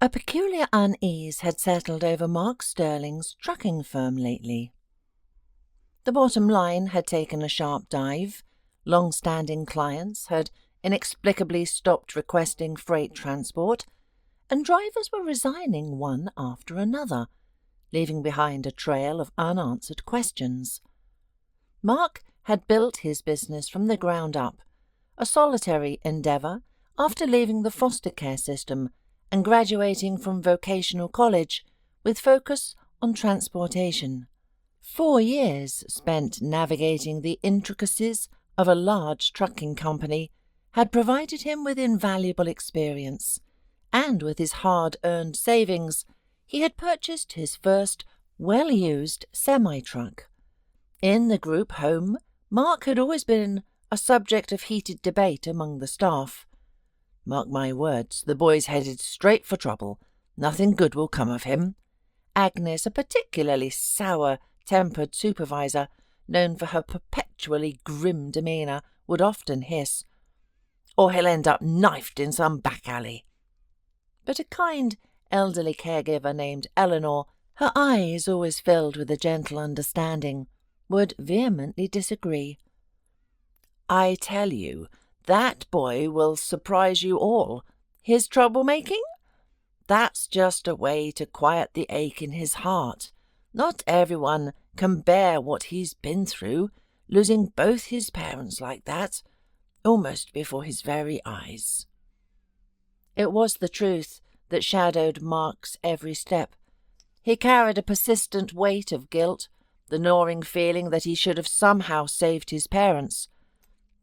A peculiar unease had settled over Mark Sterling's trucking firm lately. The bottom line had taken a sharp dive, long-standing clients had inexplicably stopped requesting freight transport, and drivers were resigning one after another, leaving behind a trail of unanswered questions. Mark had built his business from the ground up, a solitary endeavour after leaving the foster care system and graduating from vocational college with focus on transportation. 4 years spent navigating the intricacies of a large trucking company had provided him with invaluable experience, and with his hard-earned savings, he had purchased his first well-used semi-truck. In the group home, Mark had always been a subject of heated debate among the staff. "Mark my words, the boy's headed straight for trouble. Nothing good will come of him," Agnes, a particularly sour-tempered supervisor, known for her perpetually grim demeanour, would often hiss. "Or he'll end up knifed in some back alley." But a kind, elderly caregiver named Eleanor, her eyes always filled with a gentle understanding, would vehemently disagree. "I tell you, that boy will surprise you all. His troublemaking? That's just a way to quiet the ache in his heart. Not everyone can bear what he's been through, losing both his parents like that, almost before his very eyes." It was the truth that shadowed Mark's every step. He carried a persistent weight of guilt, the gnawing feeling that he should have somehow saved his parents.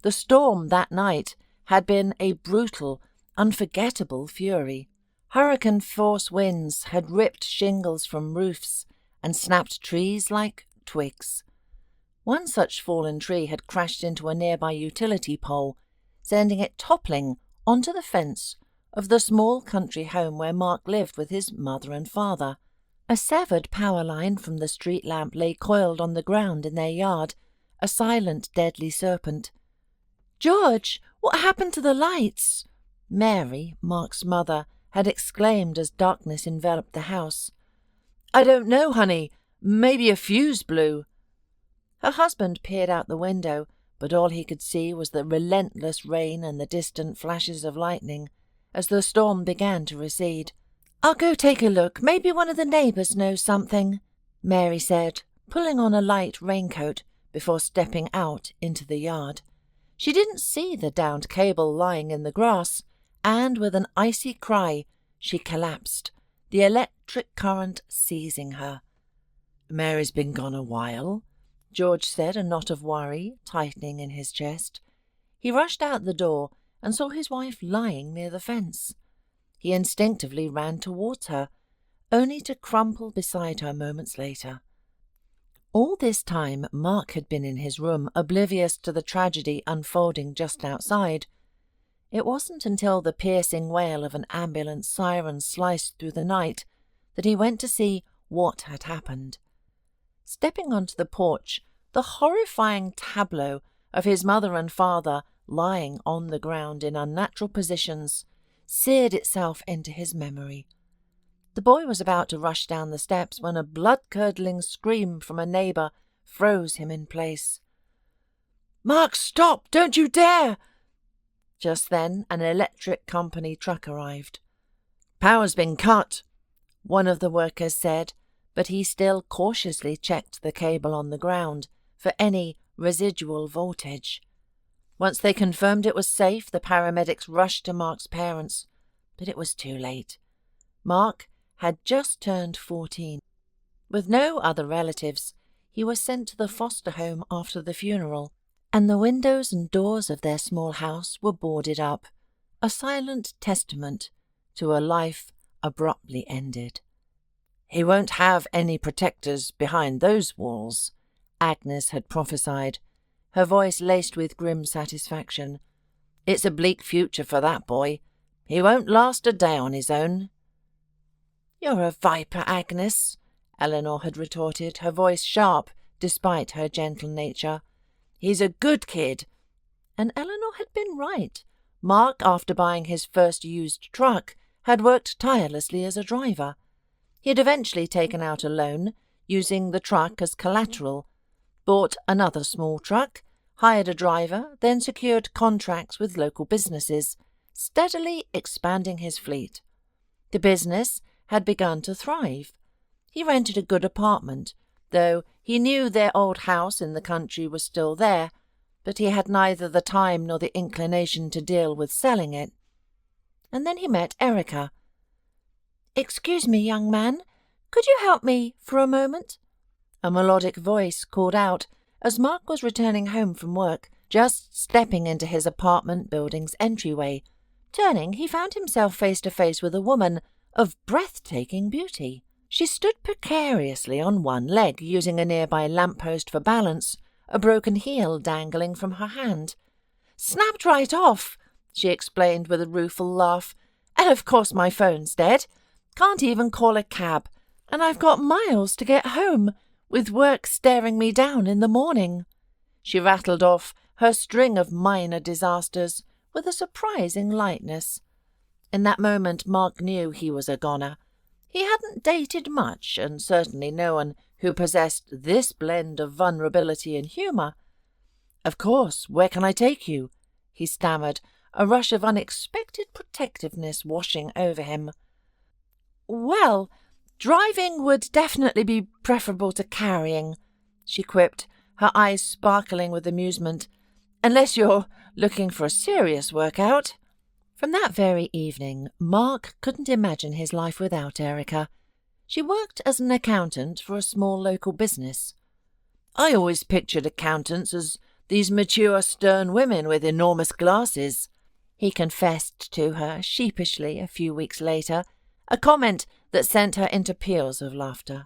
The storm that night had been a brutal, unforgettable fury. Hurricane-force winds had ripped shingles from roofs and snapped trees like twigs. One such fallen tree had crashed into a nearby utility pole, sending it toppling onto the fence of the small country home where Mark lived with his mother and father. A severed power line from the street lamp lay coiled on the ground in their yard, a silent, deadly serpent. "George, what happened to the lights?" Mary, Mark's mother, had exclaimed as darkness enveloped the house. "I don't know, honey. Maybe a fuse blew." Her husband peered out the window, but all he could see was the relentless rain and the distant flashes of lightning as the storm began to recede. "I'll go take a look. Maybe one of the neighbours knows something," Mary said, pulling on a light raincoat before stepping out into the yard. She didn't see the downed cable lying in the grass, and with an icy cry she collapsed, the electric current seizing her. "Mary's been gone a while," George said, a knot of worry tightening in his chest. He rushed out the door and saw his wife lying near the fence. He instinctively ran towards her, only to crumple beside her moments later. All this time Mark had been in his room, oblivious to the tragedy unfolding just outside. It wasn't until the piercing wail of an ambulance siren sliced through the night that he went to see what had happened. Stepping onto the porch, the horrifying tableau of his mother and father lying on the ground in unnatural positions seared itself into his memory. The boy was about to rush down the steps when a blood-curdling scream from a neighbour froze him in place. "Mark, stop! Don't you dare!" Just then an electric company truck arrived. "Power's been cut," one of the workers said, but he still cautiously checked the cable on the ground for any residual voltage. Once they confirmed it was safe, the paramedics rushed to Mark's parents, but it was too late. Mark had just turned 14. With no other relatives, he was sent to the foster home after the funeral, and the windows and doors of their small house were boarded up, a silent testament to a life abruptly ended. "He won't have any protectors behind those walls," Agnes had prophesied, her voice laced with grim satisfaction. "It's a bleak future for that boy. He won't last a day on his own." "You're a viper, Agnes," Eleanor had retorted, her voice sharp despite her gentle nature. "He's a good kid." And Eleanor had been right. Mark, after buying his first used truck, had worked tirelessly as a driver. He had eventually taken out a loan, using the truck as collateral, bought another small truck, hired a driver, then secured contracts with local businesses, steadily expanding his fleet. The business had begun to thrive. He rented a good apartment, though he knew their old house in the country was still there, but he had neither the time nor the inclination to deal with selling it. And then he met Erica. "Excuse me, young man, could you help me for a moment?" A melodic voice called out as Mark was returning home from work, just stepping into his apartment building's entryway. Turning, he found himself face to face with a woman of breathtaking beauty. She stood precariously on one leg, using a nearby lamppost for balance, a broken heel dangling from her hand. "Snapped right off," she explained with a rueful laugh. "And of course my phone's dead. Can't even call a cab, and I've got miles to get home, with work staring me down in the morning." She rattled off her string of minor disasters with a surprising lightness. In that moment Mark knew he was a goner. He hadn't dated much, and certainly no one who possessed this blend of vulnerability and humour. "Of course, where can I take you?" he stammered, a rush of unexpected protectiveness washing over him. "Well, driving would definitely be preferable to carrying," she quipped, her eyes sparkling with amusement, "unless you're looking for a serious workout." From that very evening, Mark couldn't imagine his life without Erica. She worked as an accountant for a small local business. "I always pictured accountants as these mature, stern women with enormous glasses," he confessed to her sheepishly a few weeks later, a comment that sent her into peals of laughter.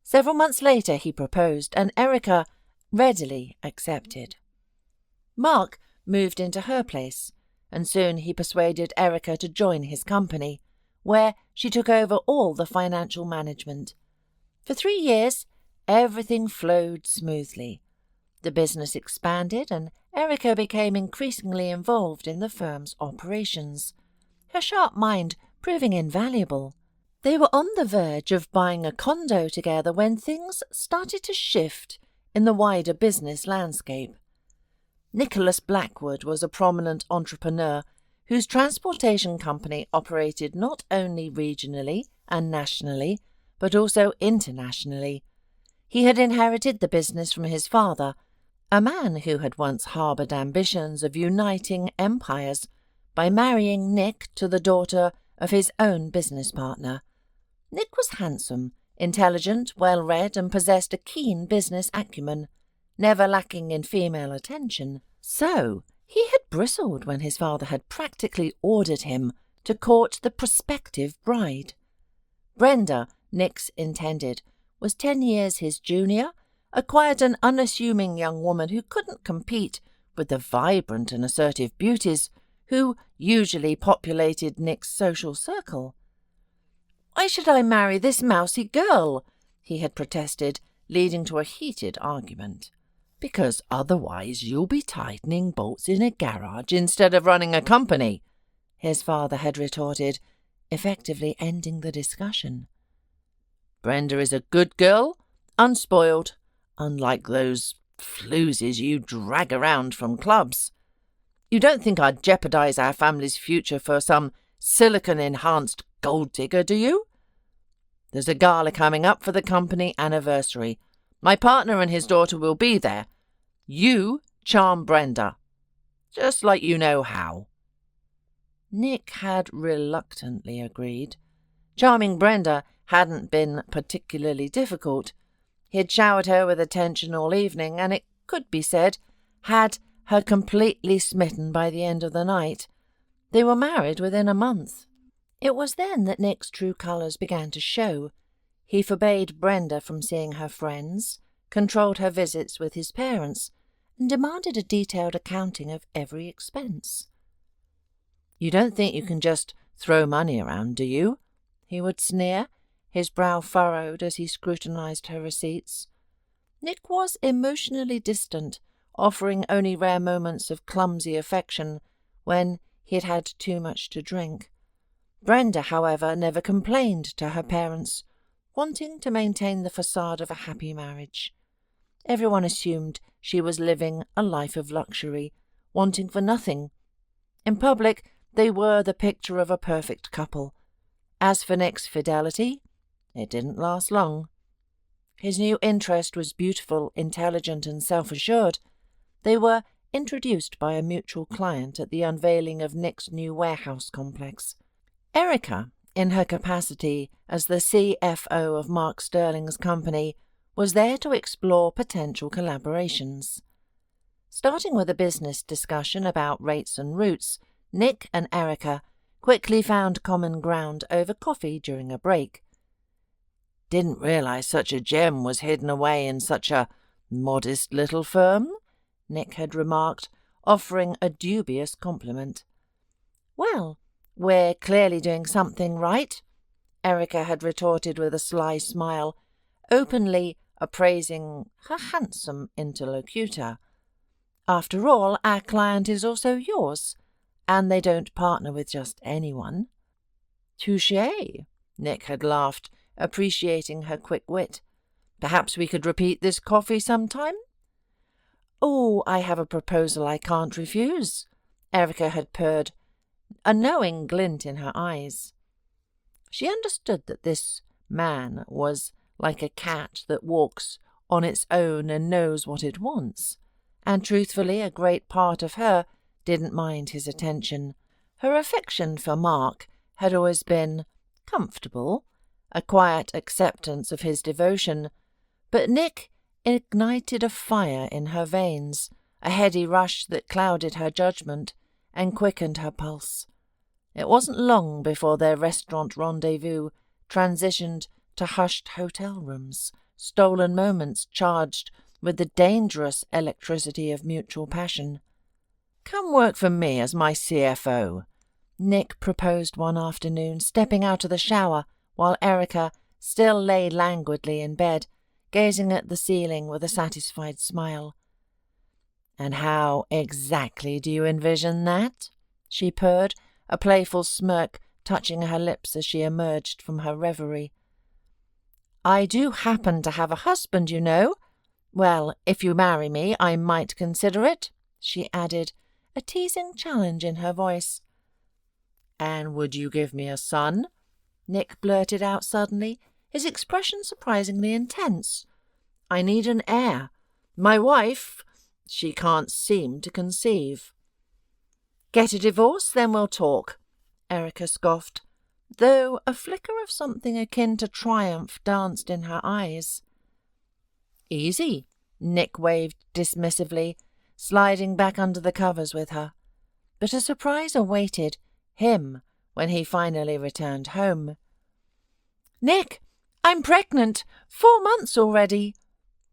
Several months later he proposed, and Erica readily accepted. Mark moved into her place, and soon he persuaded Erica to join his company, where she took over all the financial management. For 3 years, everything flowed smoothly. The business expanded, and Erica became increasingly involved in the firm's operations, her sharp mind proving invaluable. They were on the verge of buying a condo together when things started to shift in the wider business landscape. Nicholas Blackwood was a prominent entrepreneur whose transportation company operated not only regionally and nationally, but also internationally. He had inherited the business from his father, a man who had once harboured ambitions of uniting empires by marrying Nick to the daughter of his own business partner. Nick was handsome, intelligent, well-read, and possessed a keen business acumen, never lacking in female attention. So he had bristled when his father had practically ordered him to court the prospective bride. Brenda, Nick's intended, was 10 years his junior, a quiet and unassuming young woman who couldn't compete with the vibrant and assertive beauties who usually populated Nick's social circle. "Why should I marry this mousy girl?" he had protested, leading to a heated argument. "Because otherwise you'll be tightening bolts in a garage instead of running a company," his father had retorted, effectively ending the discussion. "Brenda is a good girl, unspoiled, unlike those floozies you drag around from clubs. You don't think I'd jeopardize our family's future for some silicon-enhanced gold digger, do you? There's a gala coming up for the company anniversary. My partner and his daughter will be there. You charm Brenda, just like you know how." Nick had reluctantly agreed. Charming Brenda hadn't been particularly difficult. He had showered her with attention all evening, and it could be said, had her completely smitten by the end of the night. They were married within a month. It was then that Nick's true colours began to show. He forbade Brenda from seeing her friends, controlled her visits with his parents, and demanded a detailed accounting of every expense. "You don't think you can just throw money around, do you?" he would sneer, his brow furrowed as he scrutinized her receipts. Nick was emotionally distant, offering only rare moments of clumsy affection when he had had too much to drink. Brenda, however, never complained to her parents, wanting to maintain the facade of a happy marriage. Everyone assumed she was living a life of luxury, wanting for nothing. In public, they were the picture of a perfect couple. As for Nick's fidelity, it didn't last long. His new interest was beautiful, intelligent, and self-assured. They were introduced by a mutual client at the unveiling of Nick's new warehouse complex. Erica, in her capacity as the CFO of Mark Sterling's company, was there to explore potential collaborations. Starting with a business discussion about rates and routes, Nick and Erica quickly found common ground over coffee during a break. "Didn't realize such a gem was hidden away in such a modest little firm," Nick had remarked, offering a dubious compliment. "Well, we're clearly doing something right," Erica had retorted with a sly smile, openly appraising her handsome interlocutor. "After all, our client is also yours, and they don't partner with just anyone." "Touché," Nick had laughed, appreciating her quick wit. "Perhaps we could repeat this coffee sometime?" "Oh, I have a proposal I can't refuse," Erica had purred, a knowing glint in her eyes. She understood that this man was like a cat that walks on its own and knows what it wants, and truthfully a great part of her didn't mind his attention. Her affection for Mark had always been comfortable, a quiet acceptance of his devotion, but Nick ignited a fire in her veins, a heady rush that clouded her judgment and quickened her pulse. It wasn't long before their restaurant rendezvous transitioned to hushed hotel rooms, stolen moments charged with the dangerous electricity of mutual passion. "Come work for me as my CFO," Nick proposed one afternoon, stepping out of the shower while Erica still lay languidly in bed, gazing at the ceiling with a satisfied smile. "And how exactly do you envision that?" she purred, a playful smirk touching her lips as she emerged from her reverie. "I do happen to have a husband, you know. Well, if you marry me, I might consider it," she added, a teasing challenge in her voice. "And would you give me a son?" Nick blurted out suddenly, his expression surprisingly intense. "I need an heir. My wife, she can't seem to conceive." "Get a divorce, then we'll talk," Erica scoffed, though a flicker of something akin to triumph danced in her eyes. "Easy," Nick waved dismissively, sliding back under the covers with her. But a surprise awaited him when he finally returned home. "Nick, I'm pregnant! 4 months already!"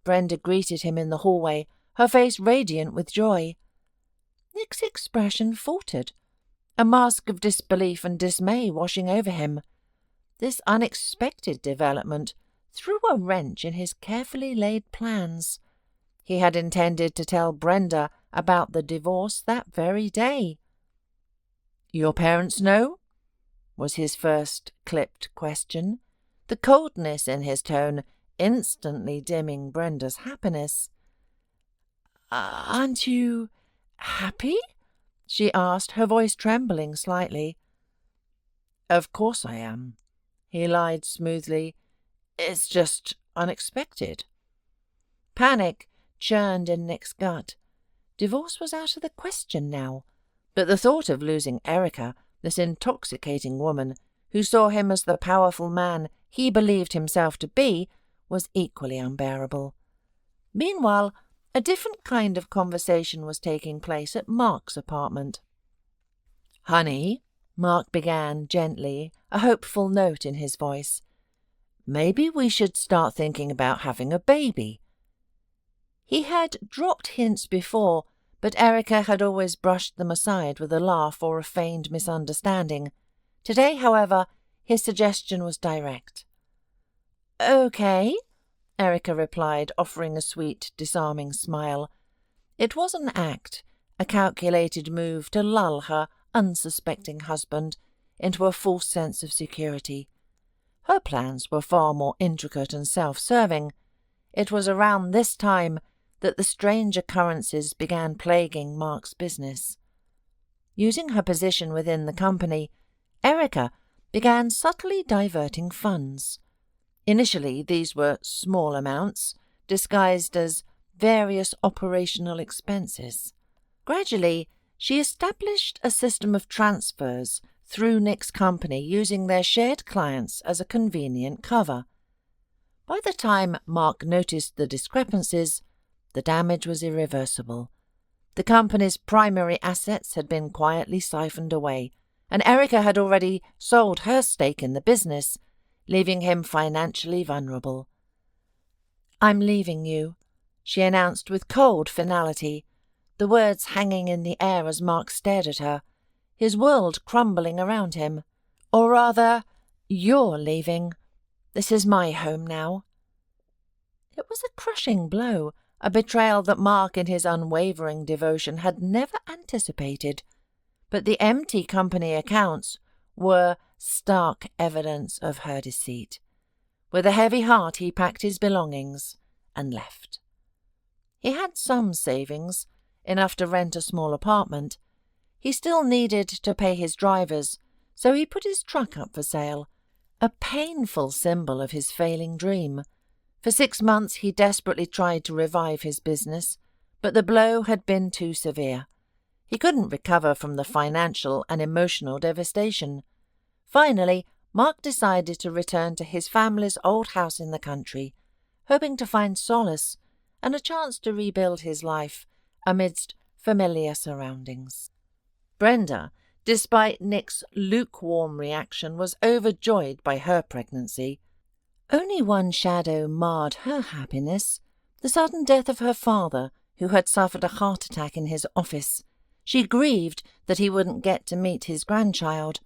Brenda greeted him in the hallway, her face radiant with joy. Nick's expression faltered, a mask of disbelief and dismay washing over him. This unexpected development threw a wrench in his carefully laid plans. He had intended to tell Brenda about the divorce that very day. "Your parents know?" was his first clipped question, the coldness in his tone instantly dimming Brenda's happiness. "Aren't you happy?" she asked, her voice trembling slightly. "Of course I am," he lied smoothly. "It's just unexpected." Panic churned in Nick's gut. Divorce was out of the question now, but the thought of losing Erica, this intoxicating woman who saw him as the powerful man he believed himself to be, was equally unbearable. Meanwhile, a different kind of conversation was taking place at Mark's apartment. "Honey," Mark began gently, a hopeful note in his voice, "maybe we should start thinking about having a baby." He had dropped hints before, but Erica had always brushed them aside with a laugh or a feigned misunderstanding. Today, however, his suggestion was direct. "Okay," Erica replied, offering a sweet, disarming smile. It was an act, a calculated move to lull her unsuspecting husband into a false sense of security. Her plans were far more intricate and self-serving. It was around this time that the strange occurrences began plaguing Mark's business. Using her position within the company, Erica began subtly diverting funds. Initially, these were small amounts, disguised as various operational expenses. Gradually, she established a system of transfers through Nick's company using their shared clients as a convenient cover. By the time Mark noticed the discrepancies, the damage was irreversible. The company's primary assets had been quietly siphoned away, and Erica had already sold her stake in the business, leaving him financially vulnerable. "I'm leaving you," she announced with cold finality, the words hanging in the air as Mark stared at her, his world crumbling around him. "Or rather, you're leaving. This is my home now." It was a crushing blow, a betrayal that Mark in his unwavering devotion had never anticipated. But the empty company accounts were stark evidence of her deceit. With a heavy heart he packed his belongings and left. He had some savings, enough to rent a small apartment. He still needed to pay his drivers, so he put his truck up for sale, a painful symbol of his failing dream. For 6 months he desperately tried to revive his business, but the blow had been too severe. He couldn't recover from the financial and emotional devastation. Finally, Mark decided to return to his family's old house in the country, hoping to find solace and a chance to rebuild his life amidst familiar surroundings. Brenda, despite Nick's lukewarm reaction, was overjoyed by her pregnancy. Only one shadow marred her happiness: the sudden death of her father, who had suffered a heart attack in his office. She grieved that he wouldn't get to meet his grandchild.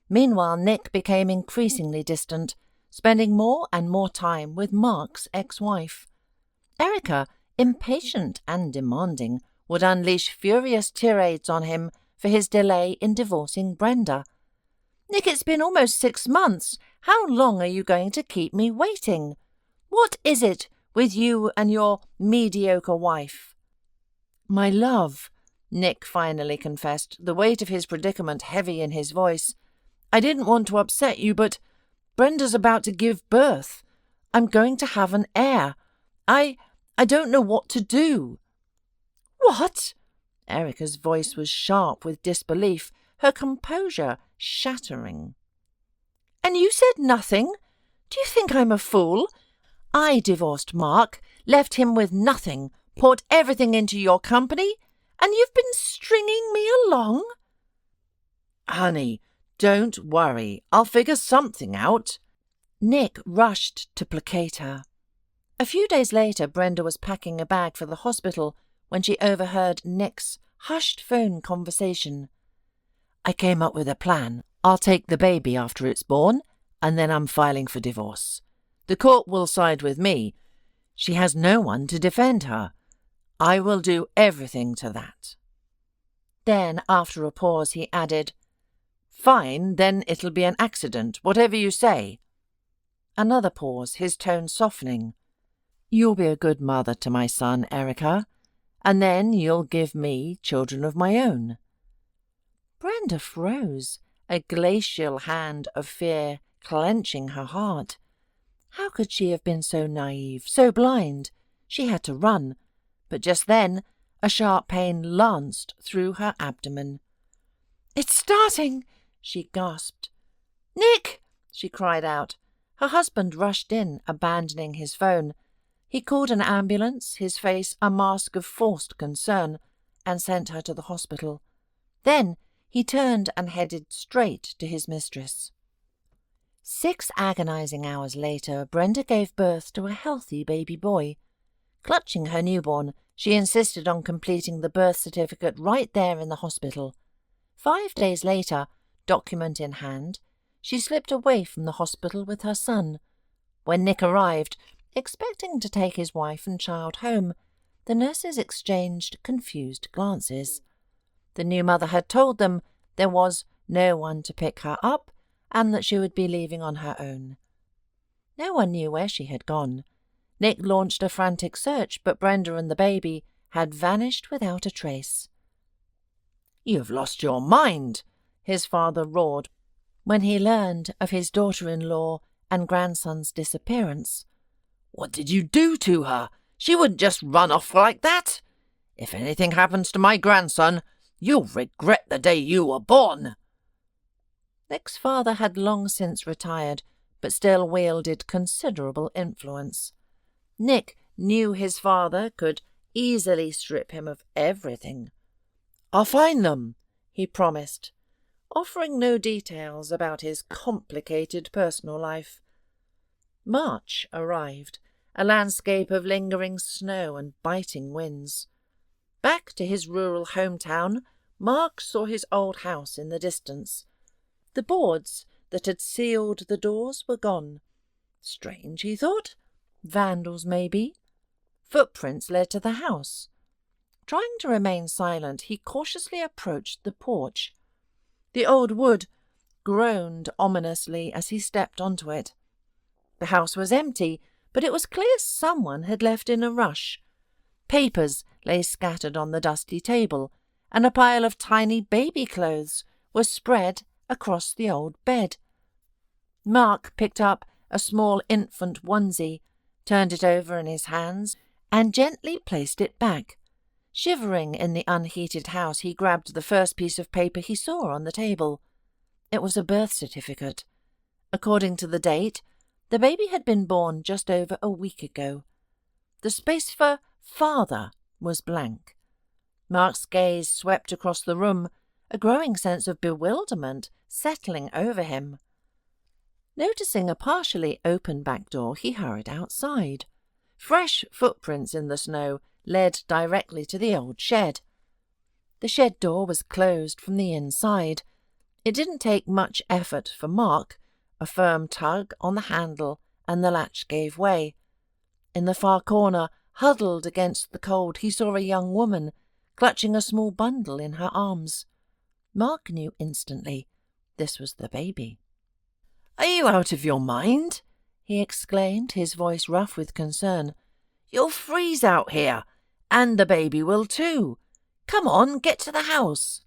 Meanwhile, Nick became increasingly distant, spending more and more time with Mark's ex-wife. Erica, impatient and demanding, would unleash furious tirades on him for his delay in divorcing Brenda. "Nick, it's been almost 6 months. How long are you going to keep me waiting? What is it with you and your mediocre wife?" "My love," Nick finally confessed, the weight of his predicament heavy in his voice, "I didn't want to upset you, but Brenda's about to give birth. I'm going to have an heir. I don't know what to do." "What?" Erica's voice was sharp with disbelief, her composure shattering. "And you said nothing? Do you think I'm a fool? I divorced Mark, left him with nothing, poured everything into your company, and you've been stringing me along?" "Honey, don't worry. I'll figure something out." Nick rushed to placate her. A few days later, Brenda was packing a bag for the hospital when she overheard Nick's hushed phone conversation. "I came up with a plan. I'll take the baby after it's born, and then I'm filing for divorce. The court will side with me. She has no one to defend her. I will do everything to that." Then, after a pause, he added, "Fine, then it'll be an accident, whatever you say." Another pause, his tone softening. "You'll be a good mother to my son, Erica, and then you'll give me children of my own." Brenda froze, a glacial hand of fear clenching her heart. How could she have been so naive, so blind? She had to run, but just then a sharp pain lanced through her abdomen. "It's starting!" she gasped. "Nick!" she cried out. Her husband rushed in, abandoning his phone. He called an ambulance, his face a mask of forced concern, and sent her to the hospital. Then he turned and headed straight to his mistress. 6 agonizing hours later, Brenda gave birth to a healthy baby boy. Clutching her newborn, she insisted on completing the birth certificate right there in the hospital. 5 days later, document in hand, she slipped away from the hospital with her son. When Nick arrived, expecting to take his wife and child home, the nurses exchanged confused glances. The new mother had told them there was no one to pick her up, and that she would be leaving on her own. No one knew where she had gone. Nick launched a frantic search, but Brenda and the baby had vanished without a trace. "You've lost your mind," his father roared when he learned of his daughter-in-law and grandson's disappearance. "What did you do to her? She wouldn't just run off like that. If anything happens to my grandson, you'll regret the day you were born." Nick's father had long since retired, but still wielded considerable influence. Nick knew his father could easily strip him of everything. "I'll find them," he promised, offering no details about his complicated personal life. March arrived, a landscape of lingering snow and biting winds. Back to his rural hometown, Mark saw his old house in the distance. The boards that had sealed the doors were gone. Strange, he thought. Vandals, maybe. Footprints led to the house. Trying to remain silent, he cautiously approached the porch. The old wood groaned ominously as he stepped onto it. The house was empty, but it was clear someone had left in a rush. Papers lay scattered on the dusty table, and a pile of tiny baby clothes was spread across the old bed. Mark picked up a small infant onesie, turned it over in his hands, and gently placed it back. Shivering in the unheated house, he grabbed the first piece of paper he saw on the table. It was a birth certificate. According to the date, the baby had been born just over a week ago. The space for father was blank. Mark's gaze swept across the room, a growing sense of bewilderment settling over him. Noticing a partially open back door, he hurried outside. Fresh footprints in the snow led directly to the old shed. The shed door was closed from the inside. It didn't take much effort for Mark. A firm tug on the handle, and the latch gave way. In the far corner, huddled against the cold, he saw a young woman, clutching a small bundle in her arms. Mark knew instantly this was the baby. "Are you out of your mind?" he exclaimed, his voice rough with concern. "You'll freeze out here, and the baby will too. Come on, get to the house."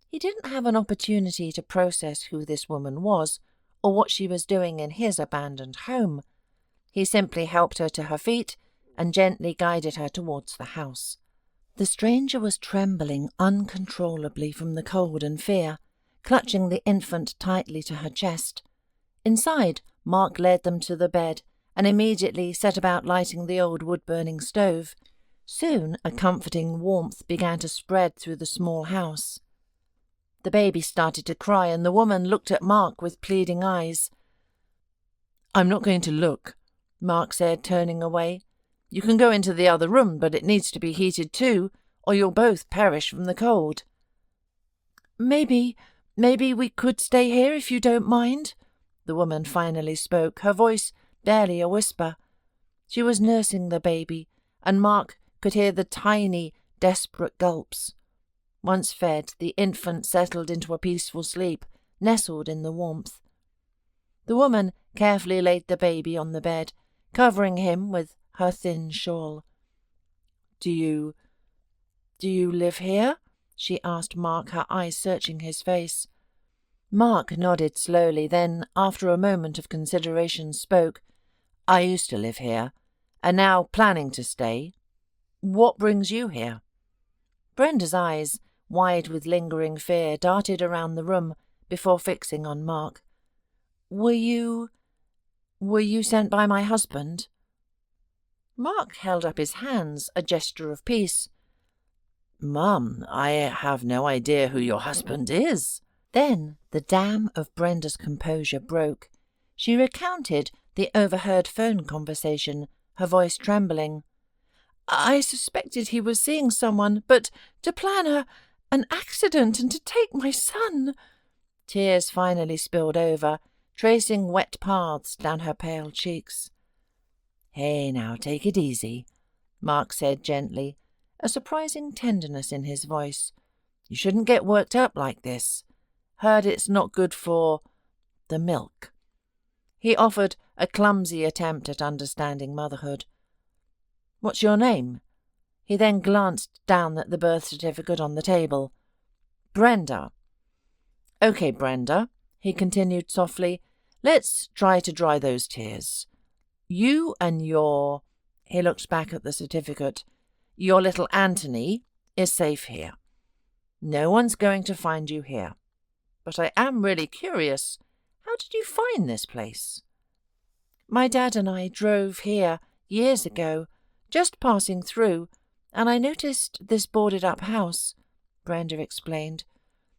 He didn't have an opportunity to process who this woman was, or what she was doing in his abandoned home. He simply helped her to her feet and gently guided her towards the house. The stranger was trembling uncontrollably from the cold and fear, clutching the infant tightly to her chest. Inside, Mark led them to the bed and immediately set about lighting the old wood-burning stove. Soon a comforting warmth began to spread through the small house. The baby started to cry, and the woman looked at Mark with pleading eyes. "I'm not going to look," Mark said, turning away. "You can go into the other room, but it needs to be heated too, or you'll both perish from the cold." Maybe we could stay here if you don't mind," the woman finally spoke, her voice barely a whisper. She was nursing the baby, and Mark could hear the tiny, desperate gulps. Once fed, the infant settled into a peaceful sleep, nestled in the warmth. The woman carefully laid the baby on the bed, covering him with her thin shawl. Do you live here?" she asked Mark, her eyes searching his face. Mark nodded slowly, then, after a moment of consideration, spoke. "I used to live here, and now planning to stay. What brings you here?" Brenda's eyes, wide with lingering fear, darted around the room before fixing on Mark. Were you sent by my husband?" Mark held up his hands, a gesture of peace. "Mum, I have no idea who your husband is." Then the dam of Brenda's composure broke. She recounted the overheard phone conversation, her voice trembling. "I suspected he was seeing someone, but to plan an accident and to take my son." Tears finally spilled over, tracing wet paths down her pale cheeks. "Hey, now, take it easy," Mark said gently, a surprising tenderness in his voice. "You shouldn't get worked up like this. Heard it's not good for the milk. He offered a clumsy attempt at understanding motherhood. What's your name? He then glanced down at the birth certificate on the table. Brenda. Okay, Brenda, he continued softly. Let's try to dry those tears. You and your... He looked back at the certificate. Your little Anthony is safe here. No one's going to find you here. But I am really curious. How did you find this place? My dad and I drove here years ago, just passing through, and I noticed this boarded-up house, Brenda explained.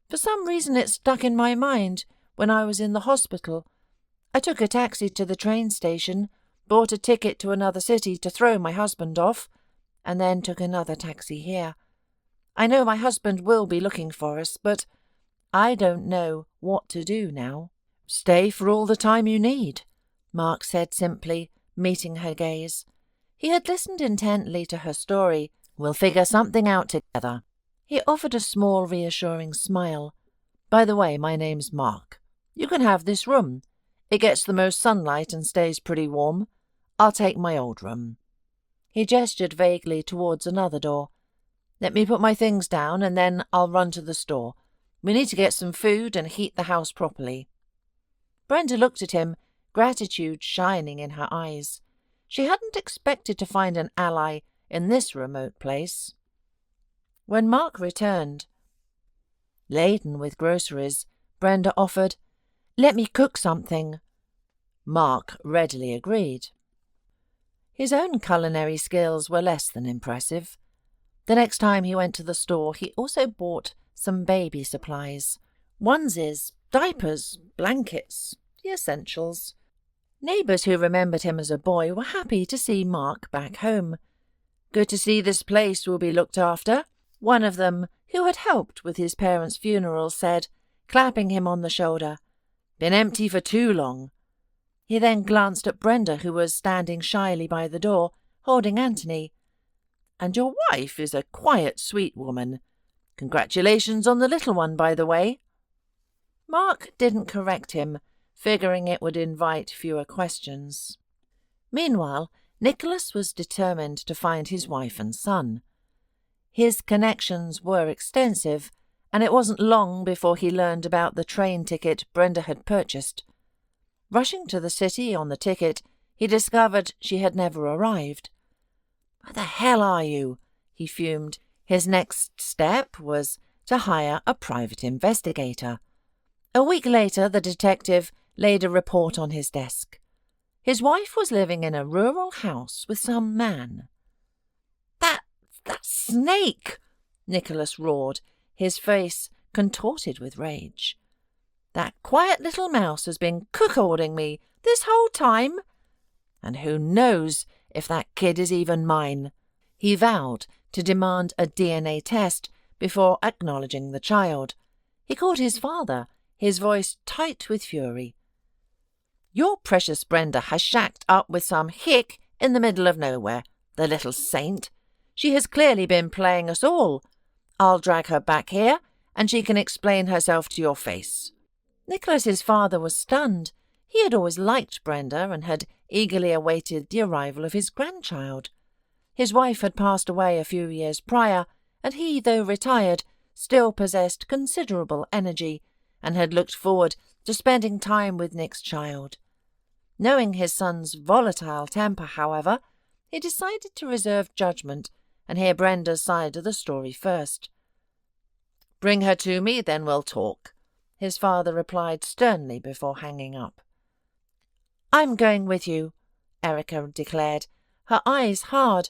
For some reason it stuck in my mind when I was in the hospital. I took a taxi to the train station, bought a ticket to another city to throw my husband off, and then took another taxi here. I know my husband will be looking for us, but I don't know what to do now. Stay for all the time you need, Mark said simply, meeting her gaze. He had listened intently to her story. We'll figure something out together. He offered a small, reassuring smile. By the way, my name's Mark. You can have this room. It gets the most sunlight and stays pretty warm. I'll take my old room. He gestured vaguely towards another door. Let me put my things down and then I'll run to the store. We need to get some food and heat the house properly. Brenda looked at him, gratitude shining in her eyes. She hadn't expected to find an ally in this remote place. When Mark returned, laden with groceries, Brenda offered, Let me cook something. Mark readily agreed. His own culinary skills were less than impressive. The next time he went to the store, he also bought some baby supplies. Onesies, diapers, blankets, the essentials. Neighbours who remembered him as a boy were happy to see Mark back home. Good to see this place will be looked after, one of them, who had helped with his parents' funeral, said, clapping him on the shoulder. Been empty for too long. He then glanced at Brenda, who was standing shyly by the door, holding Anthony. And your wife is a quiet, sweet woman. Congratulations on the little one, by the way. Mark didn't correct him, figuring it would invite fewer questions. Meanwhile, Nicholas was determined to find his wife and son. His connections were extensive, and it wasn't long before he learned about the train ticket Brenda had purchased. Rushing to the city on the ticket, he discovered she had never arrived. Where the hell are you? He fumed. His next step was to hire a private investigator. A week later, the detective laid a report on his desk. His wife was living in a rural house with some man. That snake! Nicholas roared, his face contorted with rage. That quiet little mouse has been cuckolding me this whole time. And who knows if that kid is even mine. He vowed to demand a DNA test before acknowledging the child. He called his father, his voice tight with fury. Your precious Brenda has shacked up with some hick in the middle of nowhere, the little saint. She has clearly been playing us all. I'll drag her back here, and she can explain herself to your face. Nicholas's father was stunned. He had always liked Brenda and had eagerly awaited the arrival of his grandchild. His wife had passed away a few years prior, and he, though retired, still possessed considerable energy and had looked forward to spending time with Nick's child. Knowing his son's volatile temper, however, he decided to reserve judgment and hear Brenda's side of the story first. Bring her to me, then we'll talk, his father replied sternly before hanging up. I'm going with you, Erica declared, her eyes hard,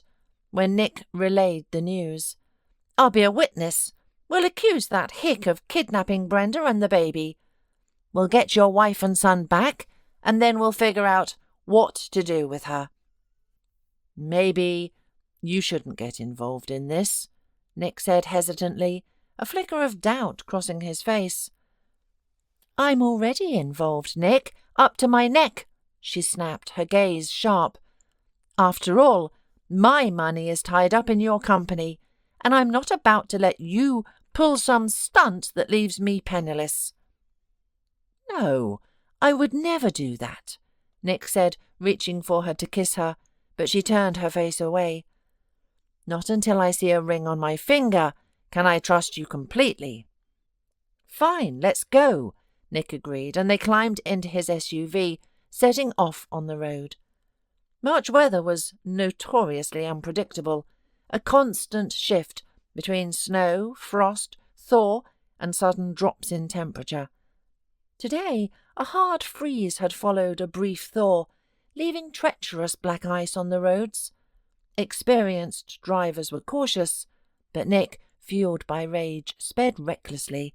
when Nick relayed the news. I'll be a witness. We'll accuse that hick of kidnapping Brenda and the baby. We'll get your wife and son back, and then we'll figure out what to do with her. Maybe you shouldn't get involved in this, Nick said hesitantly, a flicker of doubt crossing his face. I'm already involved, Nick, up to my neck, she snapped, her gaze sharp. After all, my money is tied up in your company, and I'm not about to let you pull some stunt that leaves me penniless. No, I would never do that, Nick said, reaching for her to kiss her, but she turned her face away. Not until I see a ring on my finger can I trust you completely. Fine, let's go, Nick agreed, and they climbed into his SUV, setting off on the road. March weather was notoriously unpredictable, a constant shift between snow, frost, thaw, and sudden drops in temperature. Today, a hard freeze had followed a brief thaw, leaving treacherous black ice on the roads. Experienced drivers were cautious, but Nick, fueled by rage, sped recklessly,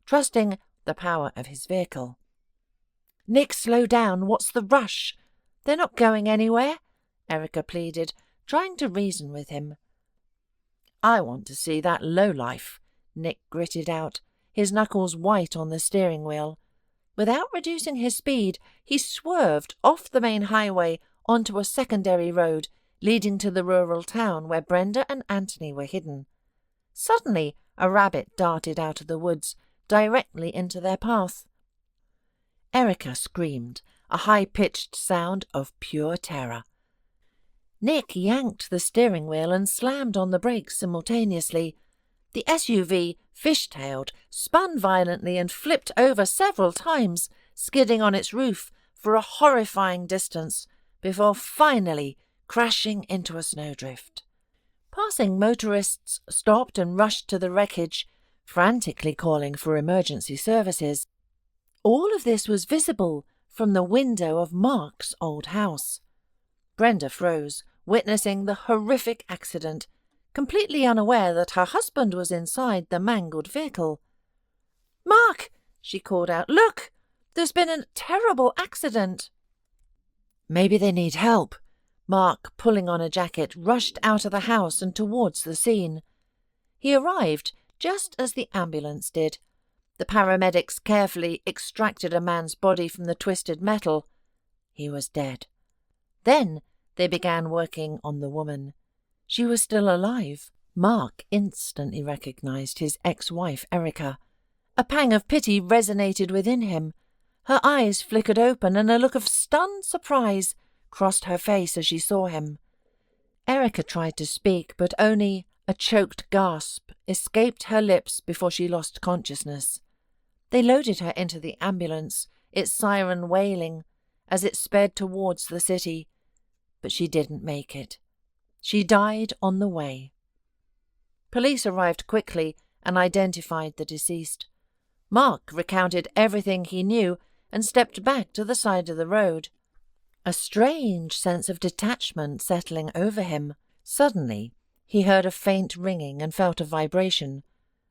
trusting the power of his vehicle. Nick, slow down. What's the rush? They're not going anywhere, Erica pleaded, trying to reason with him. I want to see that lowlife, Nick gritted out, his knuckles white on the steering wheel. Without reducing his speed, he swerved off the main highway onto a secondary road leading to the rural town where Brenda and Anthony were hidden. Suddenly, a rabbit darted out of the woods, directly into their path. Erica screamed, a high-pitched sound of pure terror. Nick yanked the steering wheel and slammed on the brakes simultaneously. The SUV fishtailed, spun violently and flipped over several times, skidding on its roof for a horrifying distance before finally crashing into a snowdrift. Passing motorists stopped and rushed to the wreckage, frantically calling for emergency services. All of this was visible from the window of Mark's old house. Brenda froze, witnessing the horrific accident, completely unaware that her husband was inside the mangled vehicle. "Mark!" she called out. "Look! There's been a terrible accident." "Maybe they need help." Mark, pulling on a jacket, rushed out of the house and towards the scene. He arrived just as the ambulance did. The paramedics carefully extracted a man's body from the twisted metal. He was dead. Then they began working on the woman. She was still alive. Mark instantly recognized his ex-wife, Erica. A pang of pity resonated within him. Her eyes flickered open and a look of stunned surprise crossed her face as she saw him. Erica tried to speak, but only a choked gasp escaped her lips before she lost consciousness. They loaded her into the ambulance, its siren wailing as it sped towards the city, but she didn't make it. She died on the way. Police arrived quickly and identified the deceased. Mark recounted everything he knew and stepped back to the side of the road, a strange sense of detachment settling over him. Suddenly, he heard a faint ringing and felt a vibration.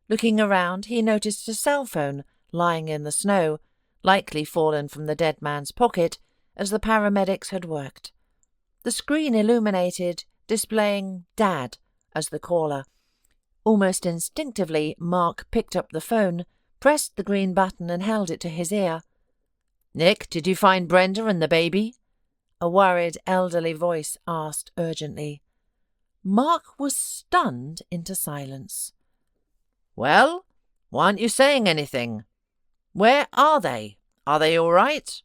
Looking around, he noticed a cell phone lying in the snow, likely fallen from the dead man's pocket as the paramedics had worked. The screen illuminated, displaying Dad as the caller. Almost instinctively, Mark picked up the phone, pressed the green button and held it to his ear. "Nick, did you find Brenda and the baby?" A worried, elderly voice asked urgently. Mark was stunned into silence. "Well, why aren't you saying anything? Where are they? Are they all right?"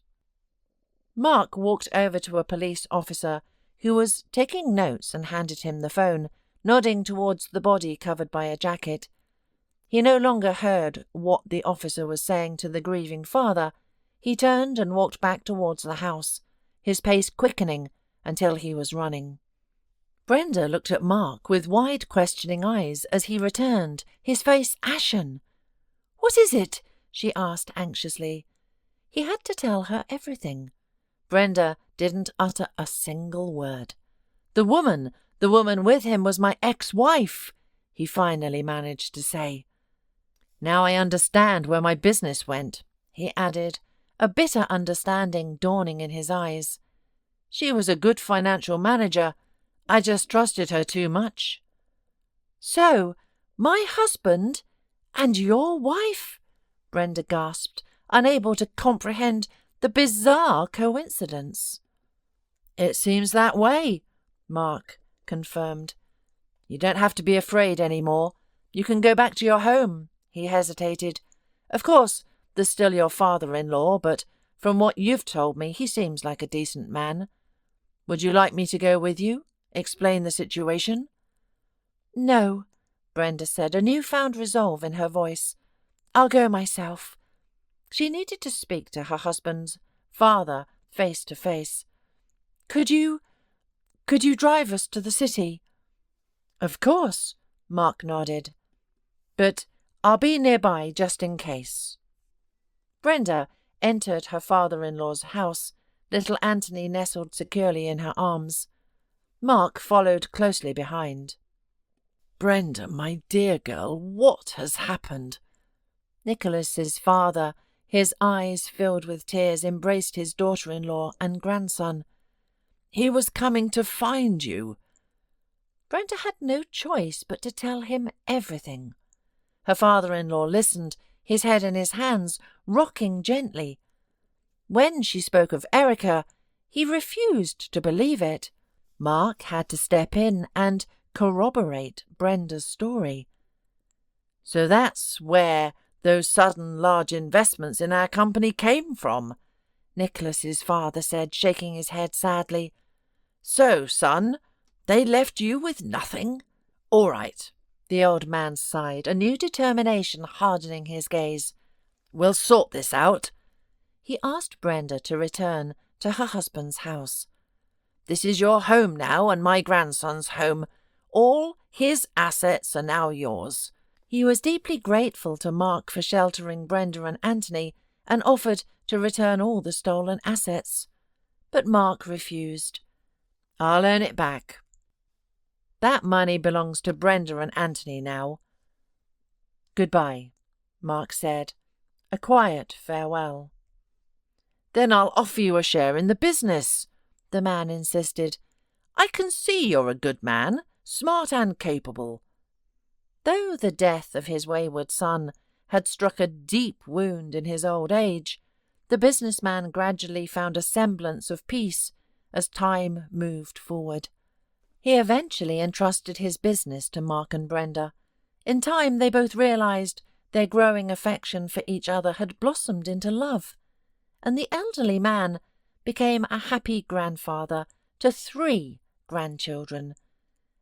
Mark walked over to a police officer who was taking notes and handed him the phone, nodding towards the body covered by a jacket. He no longer heard what the officer was saying to the grieving father. He turned and walked back towards the house, his pace quickening until he was running. Brenda looked at Mark with wide, questioning eyes as he returned, his face ashen. "What is it?" she asked anxiously. He had to tell her everything. Brenda didn't utter a single word. The woman with him was my ex-wife," he finally managed to say. "Now I understand where my business went," he added, a bitter understanding dawning in his eyes. "She was a good financial manager. I just trusted her too much." "So, my husband and your wife?" Brenda gasped, unable to comprehend the bizarre coincidence. "It seems that way," Mark confirmed. "You don't have to be afraid any more. You can go back to your home." He hesitated. "Of course, there's still your father-in-law, but from what you've told me, he seems like a decent man. Would you like me to go with you? Explain the situation?" "No," Brenda said, a newfound resolve in her voice. "I'll go myself." She needed to speak to her husband's father face to face. Could you drive us to the city?" "Of course," Mark nodded. "But I'll be nearby just in case." Brenda entered her father-in-law's house, little Anthony nestled securely in her arms. Mark followed closely behind. "Brenda, my dear girl, what has happened?" Nicholas's father, his eyes filled with tears, embraced his daughter-in-law and grandson. "He was coming to find you." Brenda had no choice but to tell him everything. Her father-in-law listened, his head in his hands, rocking gently. When she spoke of Erica, he refused to believe it. Mark had to step in and corroborate Brenda's story. "So that's where those sudden large investments in our company came from," Nicholas's father said, shaking his head sadly. "So, son, they left you with nothing? All right." The old man sighed, a new determination hardening his gaze. "We'll sort this out." He asked Brenda to return to her husband's house. "This is your home now, and my grandson's home. All his assets are now yours." He was deeply grateful to Mark for sheltering Brenda and Anthony, and offered to return all the stolen assets. But Mark refused. "I'll earn it back. That money belongs to Brenda and Anthony now." "Goodbye," Mark said. A quiet farewell. "Then I'll offer you a share in the business," the man insisted. "I can see you're a good man, smart and capable." Though the death of his wayward son had struck a deep wound in his old age, the businessman gradually found a semblance of peace as time moved forward. He eventually entrusted his business to Mark and Brenda. In time, they both realized their growing affection for each other had blossomed into love, and the elderly man became a happy grandfather to 3 grandchildren.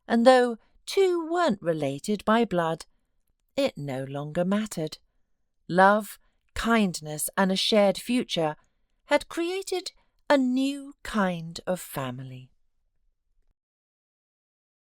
And though 2 weren't related by blood, it no longer mattered. Love, kindness, and a shared future had created a new kind of family.